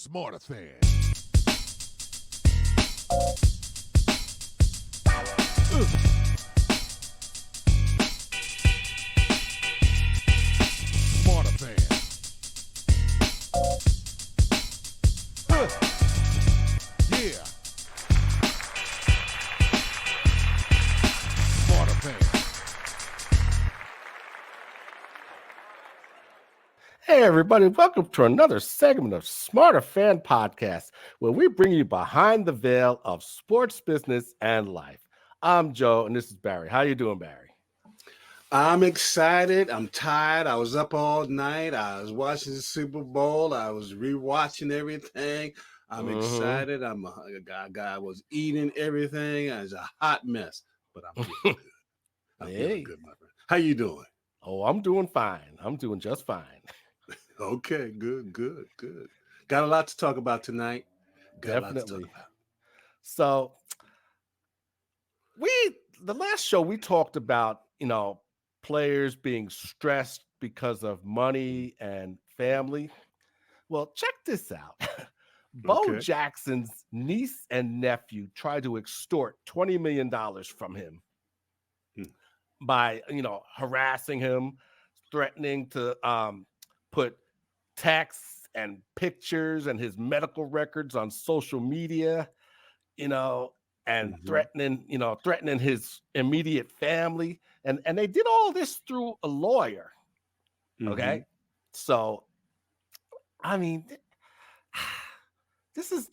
Smarterfan. Smarterfan. Yeah. Smarterfan. Hey, everybody, welcome to another segment of Smarterfan Podcast, where we bring you behind the veil of sports, business, and life. I'm Joe, and this is Barry. How you doing, Barry? I'm excited. I'm tired. I was up all night. I was watching the Super Bowl. I was rewatching everything. I'm excited. I was eating everything. It was a hot mess, but I'm feeling good. I'm feeling good, my friend. How you doing? Oh, I'm doing fine. I'm doing just fine. Okay, good. Got a lot to talk about tonight. Definitely. So, the last show we talked about, players being stressed because of money and family. Well, check this out. Bo Jackson's niece and nephew tried to extort $20 million from him by, harassing him, threatening to put texts and pictures and his medical records on social media, and threatening his immediate family. And they did all this through a lawyer. Okay. So, I mean, this is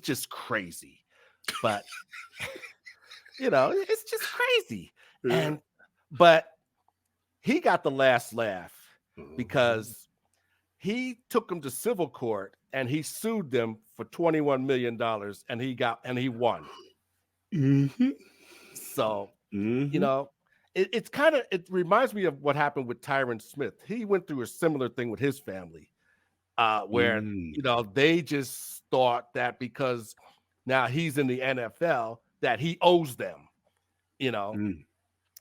just crazy, but it's just crazy. But he got the last laugh because he took them to civil court and he sued them for $21 million and he won. So, it reminds me of what happened with Tyron Smith. He went through a similar thing with his family, where they just thought that because now he's in the NFL that he owes them,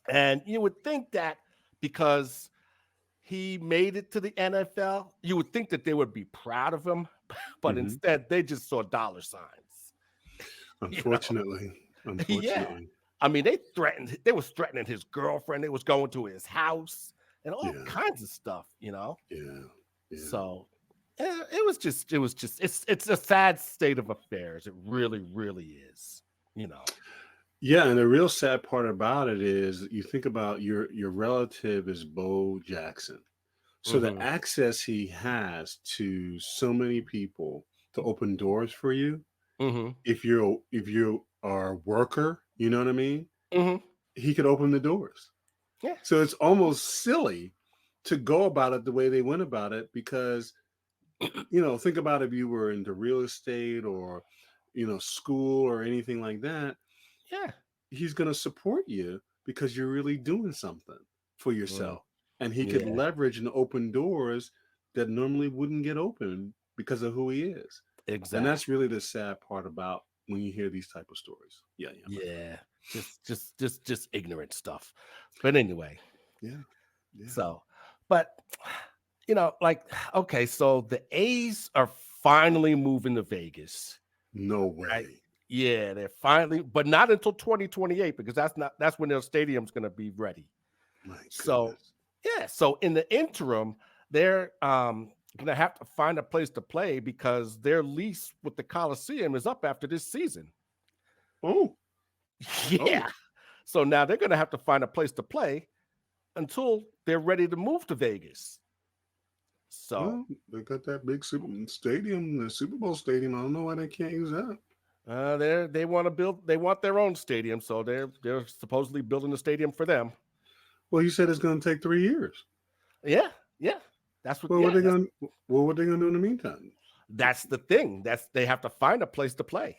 and you would think that because he made it to the NFL, you would think that they would be proud of him, but instead they just saw dollar signs. Unfortunately. Yeah. I mean, they was threatening his girlfriend. They was going to his house and all kinds of stuff, Yeah. So it's a sad state of affairs. It really, really is, Yeah, and the real sad part about it is you think about your relative is Bo Jackson. So the access he has to so many people to open doors for you, if you are a worker, you know what I mean? He could open the doors. Yeah. So it's almost silly to go about it the way they went about it because, think about if you were into real estate or, school or anything like that. Yeah. He's going to support you because you're really doing something for yourself. And he could leverage and open doors that normally wouldn't get open because of who he is. Exactly. And that's really the sad part about when you hear these type of stories. Yeah. Just ignorant stuff. But anyway. Yeah. So, but so the A's are finally moving to Vegas. No way. Right? Yeah, they're finally, but not until 2028 because that's when their stadium's going to be ready. My goodness. So in the interim, they're going to have to find a place to play because their lease with the Coliseum is up after this season. Oh. Yeah. So now they're going to have to find a place to play until they're ready to move to Vegas. So they got that big stadium, the Super Bowl stadium. I don't know why they can't use that. They want their own stadium, so they're supposedly building a stadium for them. Well, you said it's going to take 3 years. Yeah. That's what. What are they going to do in the meantime? That's the thing. They have to find a place to play.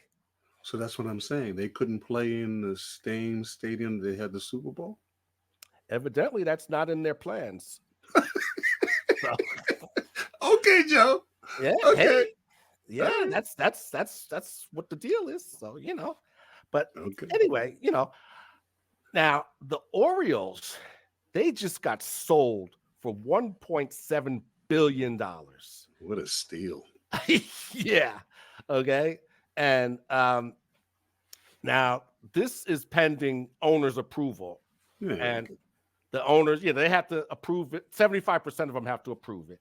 So that's what I'm saying. They couldn't play in the same stadium they had the Super Bowl. Evidently, that's not in their plans. Okay, Joe. Yeah. Okay. Hey, yeah. That's what the deal is. So but anyway, now the Orioles, they just got sold for $1.7 billion. What a steal! Yeah. Okay. And now this is pending owner's approval. Yeah. And the owners, they have to approve it. 75% of them have to approve it,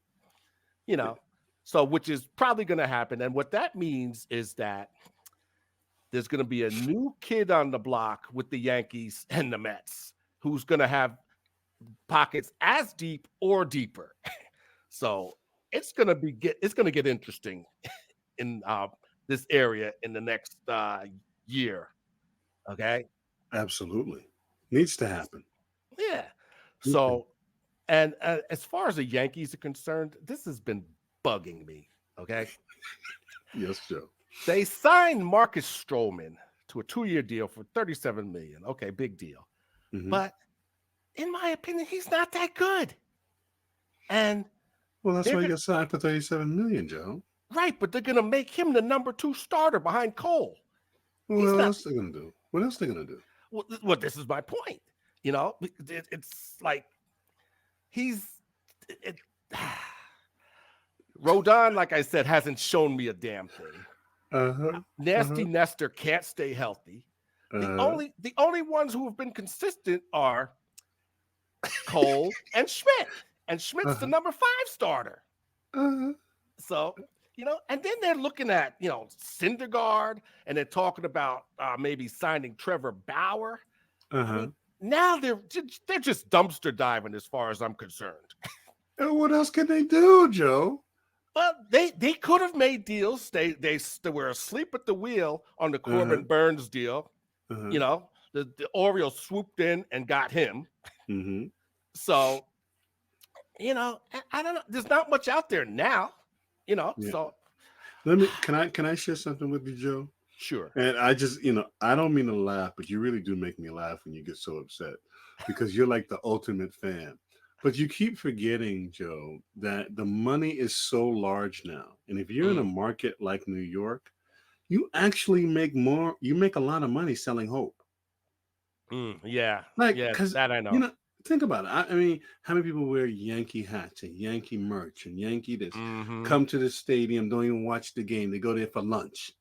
so which is probably going to happen. And what that means is that there's going to be a new kid on the block with the Yankees and the Mets who's going to have pockets as deep or deeper. So it's going to get interesting in this area in the next year. Okay. Absolutely. Needs to happen. Yeah. Needs to- So, and as far as the Yankees are concerned, this has been bugging me. Okay. Yes, Joe. They signed Marcus Stroman to a 2-year deal for $37 million. Okay, big deal. Mhm. But in my opinion, he's not that good. And Well, that's they're why you gonna- got signed for $37 million, Joe. right, but they're going to make him the number 2 starter behind Cole. Well, He's what not. else they gonna do? What else they gonna do? Well, this is my point. It's like he's it, Rodon, like I said, hasn't shown me a damn thing. Uh-huh. Nasty Nestor can't stay healthy. The only ones who have been consistent are Cole and Schmidt. And Schmidt's the number 5 starter. Uh-huh. So, and then they're looking at, Syndergaard, and they're talking about maybe signing Trevor Bauer. Uh-huh. I mean, now they're just dumpster diving as far as I'm concerned. And what else can they do, Joe? Well, they could have made deals. They were asleep at the wheel on the Corbin Burns deal. Uh-huh. The Orioles swooped in and got him. Mm-hmm. So, I don't know. There's not much out there now. Yeah. So can I share something with you, Joe? sure. And I just, I don't mean to laugh, but you really do make me laugh when you get so upset because you're like the ultimate fan. But you keep forgetting, Joe, that the money is so large now. And if you're in a market like New York, you actually make a lot of money selling hope. Yeah. Like, Yeah, because, that I know. think about it. I mean, how many people wear Yankee hats and Yankee merch and Yankee this, come to the stadium, don't even watch the game. They go there for lunch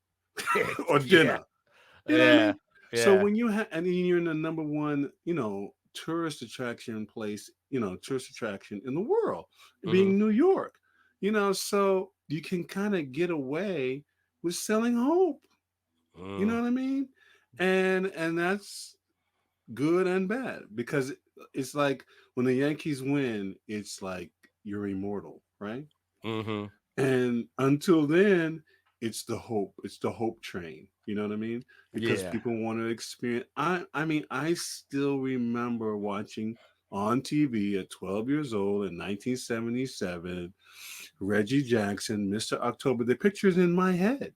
or dinner. You know what I mean? So when you and then you're in the number one, tourist attraction place, tourist attraction in the world, being New York, so you can kind of get away with selling hope. You know what I mean? And that's good and bad because it's like when the Yankees win, it's like you're immortal, right? And until then, it's the hope train. You know what I mean? Because people want to experience. I mean, I still remember watching on TV at 12 years old in 1977, Reggie Jackson, Mr. October. The picture's in my head.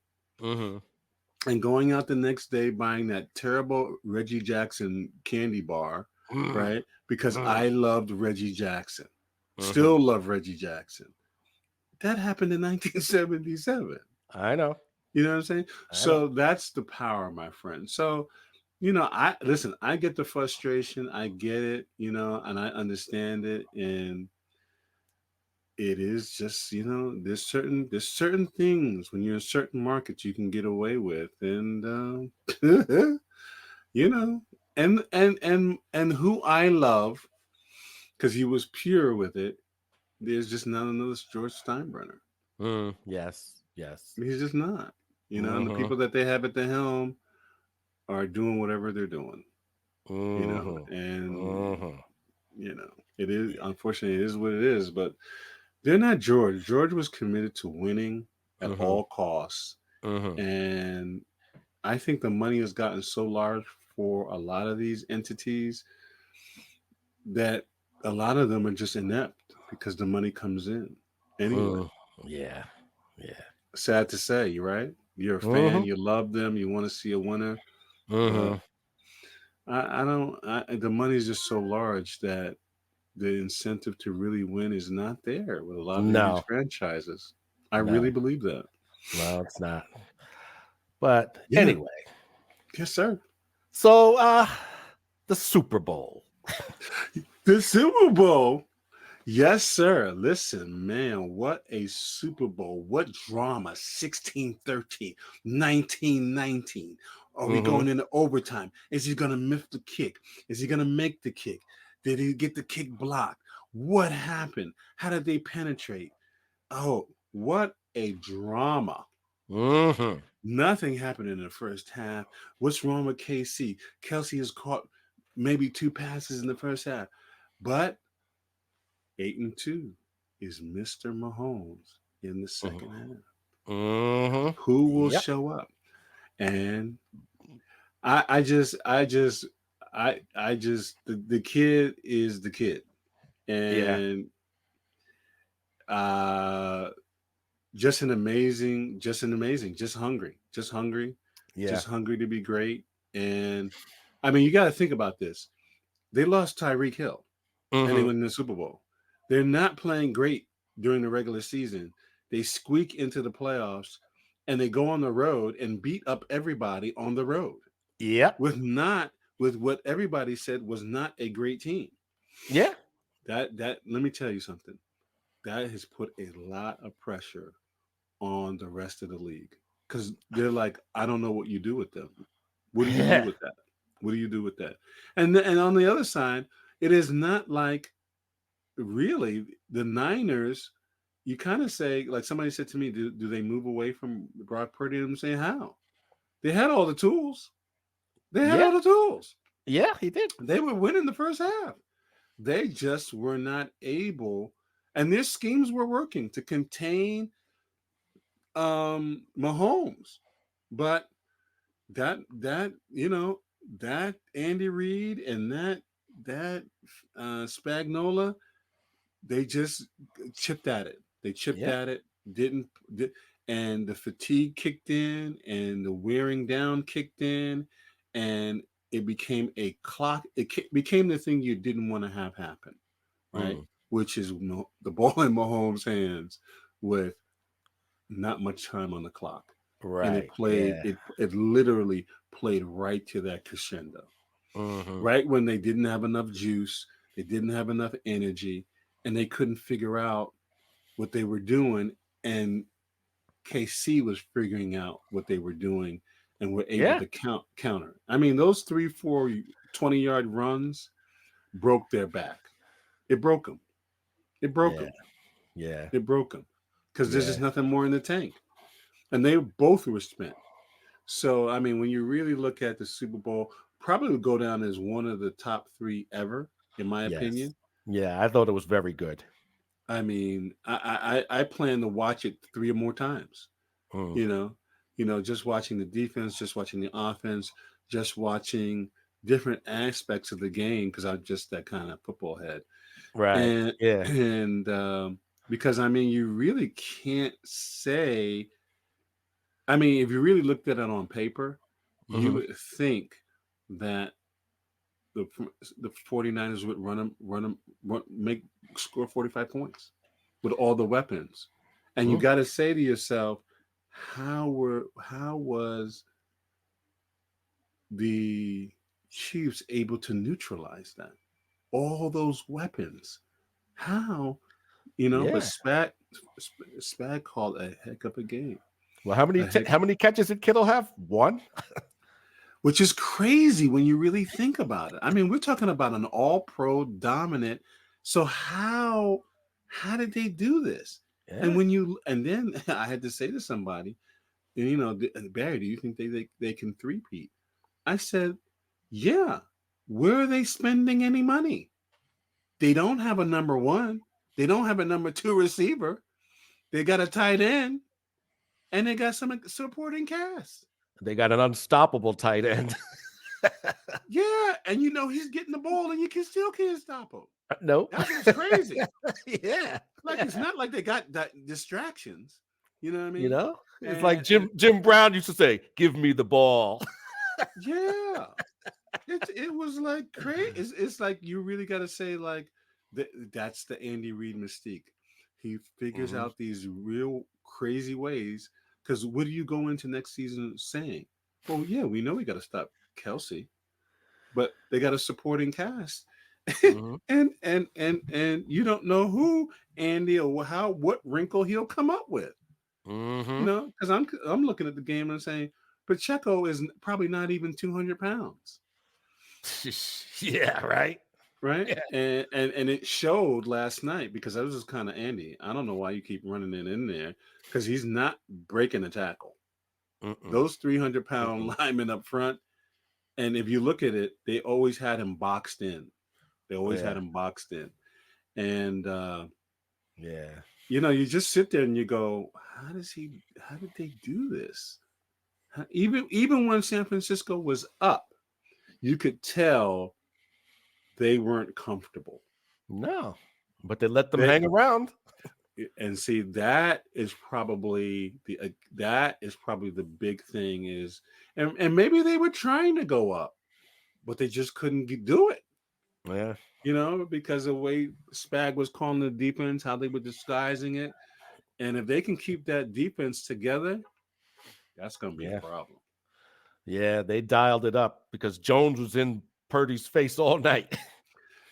And going out the next day buying that terrible Reggie Jackson candy bar, right? Because I loved Reggie Jackson. Still love Reggie Jackson. That happened in 1977. I know. You know what I'm saying? So that's the power, my friend. So, I get the frustration. I get it, and I understand it. And it is just, there's certain things when you're in certain markets you can get away with. And and who I love, because he was pure with it, there's just not another George Steinbrenner. Yes. He's just not. And the people that they have at the helm are doing whatever they're doing. And it is, unfortunately, it is what it is, but they're not George. George was committed to winning at all costs. And I think the money has gotten so large for a lot of these entities that a lot of them are just inept because the money comes in anyway. Yeah. Sad to say, right? You're a fan, you love them, you want to see a winner. I don't. The money is just so large that the incentive to really win is not there with a lot of these franchises. I really believe that. No, it's not. But anyway. Yes, sir. So the Super Bowl. The Super Bowl. Yes, sir. Listen, man, what a Super Bowl. What drama. 16-13, 19-19. Are we Mm-hmm. going into overtime? Is he going to miss the kick? Is he going to make the kick? Did he get the kick blocked? What happened? How did they penetrate? Oh, what a drama. Mm-hmm. Nothing happened in the first half. What's wrong with KC? Kelsey has caught maybe 2 passes in the first half. But 8-2 is Mr. Mahomes in the second half. Mm-hmm. Who will Yep. show up? And the kid is the kid. Yeah. And uh just hungry, Yeah. just hungry to be great. And I mean, you got to think about this. They lost Tyreek Hill and they Mm-hmm. win the Super Bowl. They're not playing great during the regular season. They squeak into the playoffs and they go on the road and beat up everybody on the road Yep. with what everybody said was not a great team. Yeah. That let me tell you something. That has put a lot of pressure on the rest of the league because they're like, I don't know what you do with them. What do you do Yeah. with that? What do you do with that? And on the other side, it is not like really the Niners. You kind of say, like somebody said to me, do they move away from Brock Purdy? And I'm saying, how? They had all the tools. They had Yeah. all the tools. Yeah. He did. They were winning the first half. They just were not able, and their schemes were working to contain Mahomes. But that Andy Reid and that Spagnola, they just chipped at it. They chipped Yeah. at it. Didn't did, and the fatigue kicked in, and the wearing down kicked in, and it became a clock. Became the thing you didn't want to have happen, right? Mm. Which is the ball in Mahomes' hands with not much time on the clock, and Right. Yeah. it literally played right to that crescendo, Mm-hmm. right when they didn't have enough juice, they didn't have enough energy, and they couldn't figure out what they were doing, and KC was figuring out what they were doing and were able Yeah. to counter. I mean, those 3 4 20-yard runs broke their back. It broke them. It broke Yeah. them. Yeah. It broke them because there's Yeah. just nothing more in the tank, and they both were spent. So, I mean, when you really look at the Super Bowl, probably would go down as one of the top 3 ever, in my Yes. opinion. Yeah. I thought it was very good. I mean, I plan to watch it 3 or more times. Mm. You know, just watching the defense, just watching the offense, just watching different aspects of the game because I'm just that kind of football head, Right. and Yeah. and because I mean, you really can't say. I mean, if you really looked at it on paper, you Mm-hmm. would think that the the 49ers would make score 45 points with all the weapons. And you Mm. got to say to yourself, how was the Chiefs able to neutralize that? All those weapons. How, but Yeah. Spag called a heck of a game. Well, how many A heck how many catches did Kittle have? One. Which is crazy when you really think about it. I mean, we're talking about an all-pro dominant. So how did they do this? And Yeah. and then I had to say to somebody, Barry, do you think they can three-peat? I said, yeah. Where are they spending any money? They don't have a number one. They don't have a number two receiver. They got a tight end, and they got some supporting cast. They got an unstoppable tight end. Yeah, and he's getting the ball, and you still can't stop him. No. That's what's crazy. Yeah. Like it's not like they got that distractions. You know what I You mean? know, it's like And Jim Brown used to say, "Give me the ball." yeah, it was like crazy. It's like you really got to say like that's the Andy Reid mystique. He figures Mhm. out these real crazy ways. Because what do you go into next season saying? Well, yeah, we know we got to stop Kelsey, but they got a supporting cast, Mm-hmm. and you don't know who Andy or what wrinkle he'll come up with. Mm-hmm. Because I'm looking at the game and saying Pacheco is probably not even 200 pounds, Yeah, right. right? Yeah. And it showed last night because I was just kind of Andy. I don't know why you keep running it in there because he's not breaking a tackle. Mm-mm. Those 300-pound Mm-mm. linemen up front, and if you look at it, they always had him boxed in. They always had Yeah. him boxed in, and Yeah. you just sit there and you go, how did they do this? Even when San Francisco was up, you could tell they weren't comfortable. No, but they let them They hang around. and see that is probably the big thing is, and maybe they were trying to go up, but they just couldn't do it. Yeah. Because the way Spag was calling the defense, how they were disguising it, and if they can keep that defense together, that's going to be a Yeah. problem. Yeah. They dialed it up because Jones was in Purdy's face all night.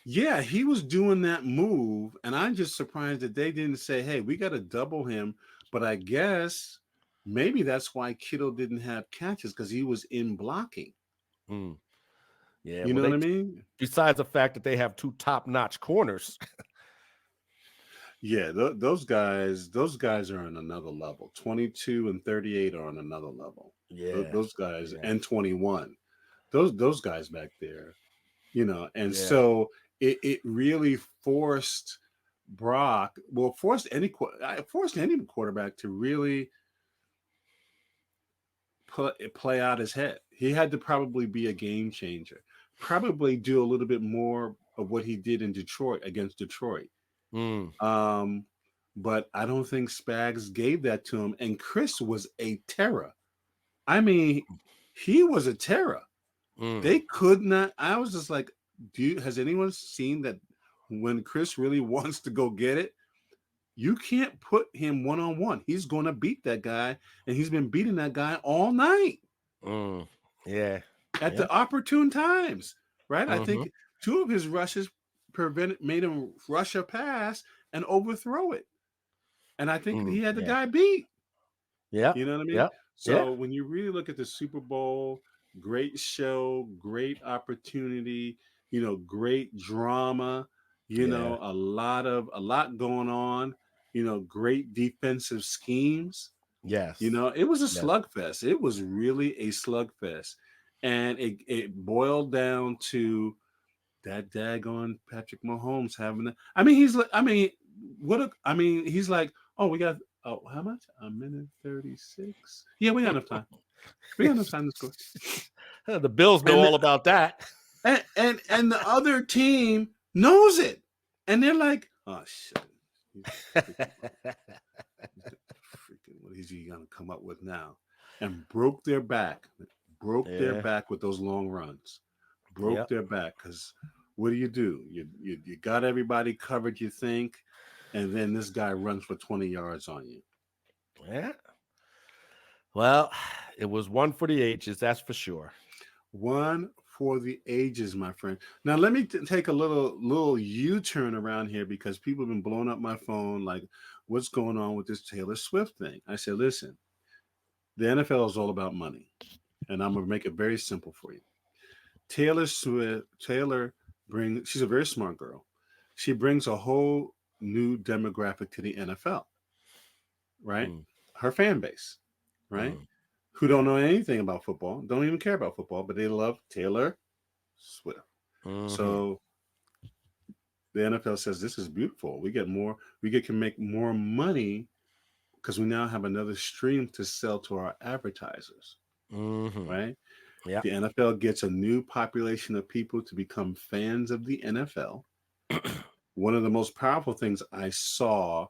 Yeah, he was doing that move, and I'm just surprised that they didn't say, "Hey, we got to double him." But I guess maybe that's why Kittle didn't have catches because he was in blocking. Mm. Yeah. You Well, know what they I mean? besides the fact that they have two top-notch corners. Yeah, those guys are on another level. 22 and 38 are on another level. Yeah. Those guys Yeah. and 21, those guys back there, and Yeah. so it really forced forced any quarterback to really play out his head. He had to probably be a game changer, probably do a little bit more of what he did in Detroit against Detroit. Mm. Um, but I don't think Spags gave that to him. And Chris was a terror. I mean, he was a terror. Mm. They could not. I was just like, has anyone seen that when Chris really wants to go get it, you can't put him one-on-one. He's going to beat that guy, and he's been beating that guy all night Mm. Yeah. at Yeah. the opportune times, right? I Mm-hmm. think two of his rushes made him rush a pass and overthrow it. And I think Mm. he had the Yeah. guy beat. Yeah. You know what I mean? Yeah. Yeah. So when you really look at the Super Bowl, great show, great opportunity, great drama, Yeah. a lot going on, great defensive schemes. Yes. It was a Yes. slugfest. It was really a slugfest. And it boiled down to that daggone Patrick Mahomes having I mean, he's like, I mean, he's like, oh, we got, how much? A minute 36. Yeah, we got enough time. We got enough time to score. The Bills know And all the, about that. and the other team knows it, and they're like, oh shit, freaking, what is he gonna come up with now? And broke their back Yeah. with those long runs. Broke Yep. their back because what do? You got everybody covered, you think, and then this guy runs for 20 yards on you. Yeah. Well, it was one for the ages, that's for sure. One for the ages, my friend. Now let me take a little U-turn around here because people have been blowing up my phone like, what's going on with this Taylor Swift thing? I said, listen, the NFL is all about money, and I'm gonna make it very simple for you. Taylor brings. She's a very smart girl. She brings a whole new demographic to the NFL, right? Mm. Her fan base, right? Mm. Who don't know anything about football, don't even care about football, but they love Taylor Swift. Mm-hmm. So the NFL says this is beautiful. Can make more money because we now have another stream to sell to our advertisers, Mm-hmm. right? Yeah. The NFL gets a new population of people to become fans of the NFL. One of the most powerful things I saw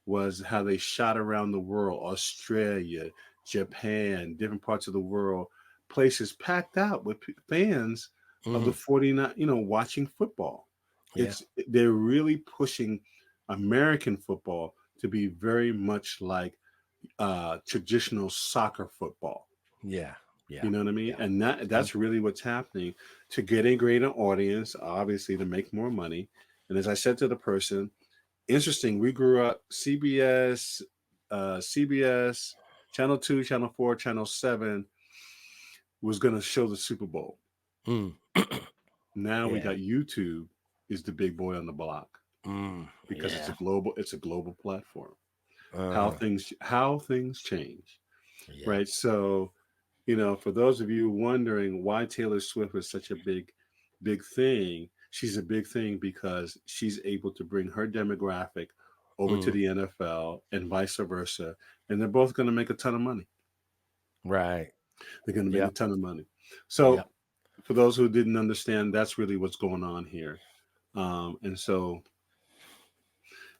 was how they shot around the world, Australia, Japan, different parts of the world, places packed out with fans of the Mm-hmm. 49, watching football. Yeah. They're really pushing American football to be very much like traditional soccer football. Yeah. Yeah. You know what I mean? Yeah. And that's really what's happening to get a greater audience, obviously to make more money. And as I said to the person, interesting, we grew up CBS, Channel 2, Channel 4, Channel 7 was going to show the Super Bowl. Mm. Now we Yeah. got YouTube is the big boy on the block because Yeah. it's a global platform. Uh-huh. How things change, Yeah. right? So, for those of you wondering why Taylor Swift is such a big thing, she's a big thing because she's able to bring her demographic over to Mm. the NFL and vice versa, and they're both going to make a ton of money. Right. They're going to make a Yep. ton of money. So, Yep. for those who didn't understand, that's really what's going on here. And so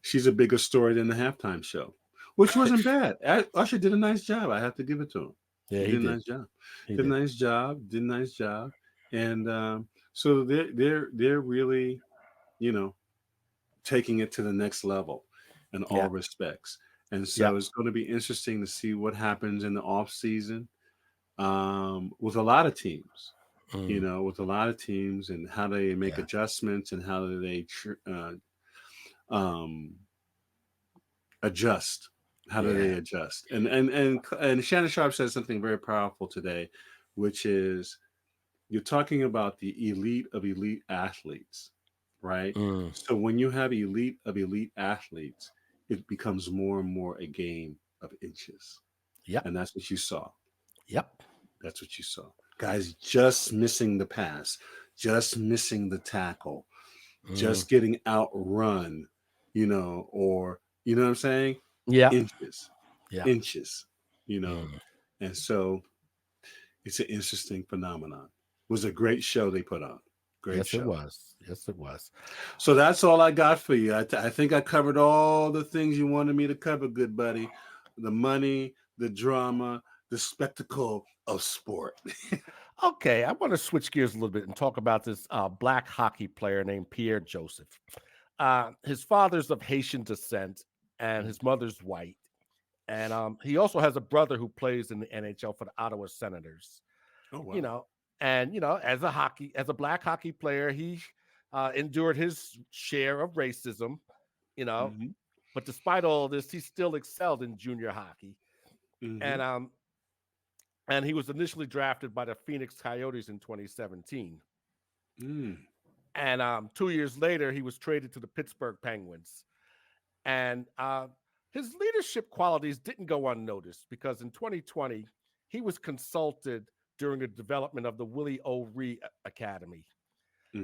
she's a bigger story than the halftime show, which wasn't bad. Usher did a nice job. I have to give it to him. Yeah, He he did a did. nice job. He Did a did. nice job. Did a nice job. And so they're really, you know, taking it to the next level in all Yeah. respects. And so Yep. it's going to be interesting to see what happens in the off season with a lot of teams. Mm. With a lot of teams and how they make Yeah. adjustments and how they um, adjust. How do they Yeah. adjust? And Shannon Sharp said something very powerful today, which is you're talking about the elite of elite athletes, right? Mm. So when you have elite of elite athletes, it becomes more and more a game of inches, Yep. and that's what you saw. Yep. That's what you saw. Guys just missing the pass, just missing the tackle, Mm. just getting outrun, or what I'm saying? Yep. Inches, Yep. inches, you know. Mm. And so it's an interesting phenomenon. It was a great show they put on. Great Yes, it show. was. Yes, it was. So that's all I got for you. I think I covered all the things you wanted me to cover, good buddy. The money, the drama, the spectacle of sport. Okay, I want to switch gears a little bit and talk about this black hockey player named Pierre Joseph. His father's of Haitian descent and his mother's white. And he also has a brother who plays in the NHL for the Ottawa Senators. Oh, You wow. know, and as a black hockey player, he endured his share of racism. You know, Hmm. but despite all of this, he still excelled in junior hockey. Hmm. And and he was initially drafted by the Phoenix Coyotes in 2017. Mm. And 2 years later, he was traded to the Pittsburgh Penguins. And his leadership qualities didn't go unnoticed because in 2020, he was consulted during the development of the Willie O'Ree Academy,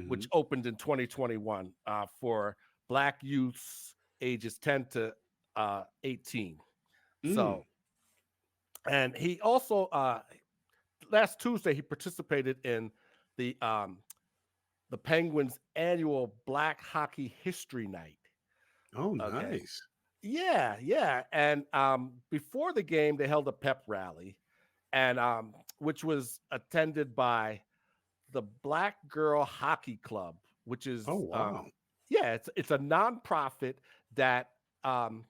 which Hmm. opened in 2021 for Black youths ages 10 to 18. Mm. So, and he also, last Tuesday, he participated in the um, the Penguins' annual Black Hockey History Night. Oh, Okay. nice. Yeah, yeah. And before the game, they held a pep rally, and which was attended by the Black Girl Hockey Club, which is Oh, wow. yeah, it's a nonprofit that um,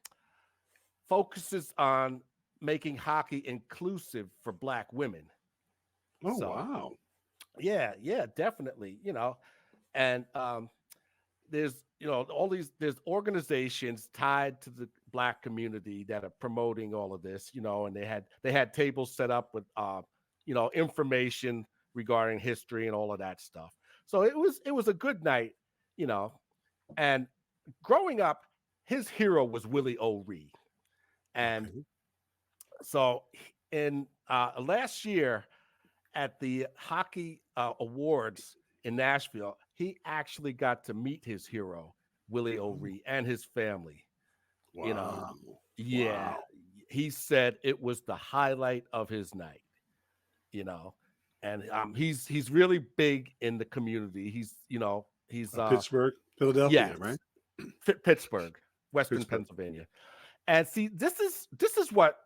focuses on making hockey inclusive for Black women. Oh, So wow. yeah, yeah, definitely. And there's all these there's organizations tied to the black community that are promoting all of this, and they had tables set up with information regarding history and all of that stuff. So it was a good night, you know and growing up, his hero was Willie O'Ree. And Okay. so in last year at the hockey awards in Nashville, he actually got to meet his hero, Willie Oh, O'Ree, and his family. You know, wow. yeah, Wow. he said it was the highlight of his night. You know, and he's really big in the community. He's Pittsburgh, Philadelphia, yes, right? Pittsburgh, Western Pittsburgh. Pennsylvania. And see, this is what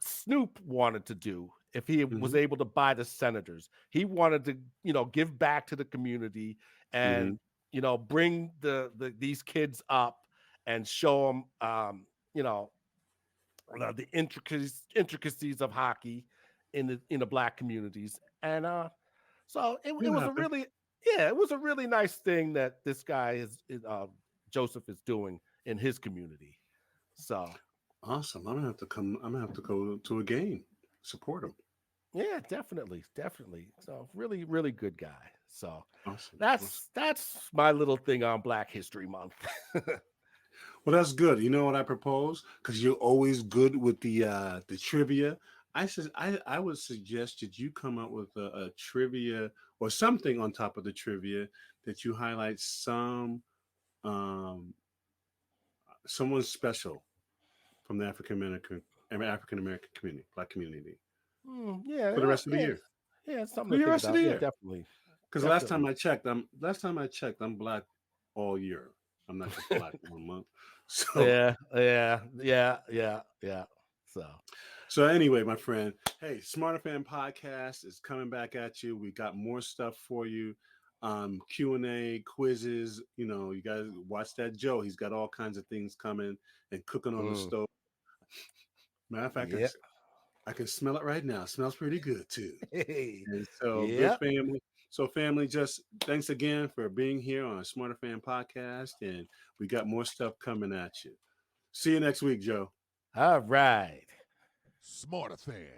Snoop wanted to do if he was Hmm. able to buy the Senators. He wanted to, give back to the community Hmm. and, bring these kids up and show them, you know, the intricacies of hockey, in the black communities, and so it It was a happened. really it was a really nice thing that this guy Joseph is doing in his community. So Awesome. I'm gonna have to come. I'm gonna have to go to a game, support him. yeah, definitely. So really, really good guy. So Awesome. that's my little thing on Black History Month. Well, that's good. You know what I propose? Because you're always good with the trivia. I would suggest that you come up with a trivia or something on top of the trivia that you highlight um someone special from the African American community, Black community Yeah, for the rest of the year. yeah, it's For something to the think rest of about. the Yeah, year. definitely, Because last time I checked, I'm Black all year. I'm not just Black 1 month. So yeah. So anyway, my friend, hey, Smarterfan podcast is coming back at you. We got more stuff for you. Q&A, quizzes, you guys watch that Joe. He's got all kinds of things coming and cooking on the stove. Matter of fact, Yep. I can smell it right now. It smells pretty good too. Hey, And so good yep. family. So family, just thanks again for being here on Smarterfan podcast. And we got more stuff coming at you. See you next week, Joe. All right. Smarterfan.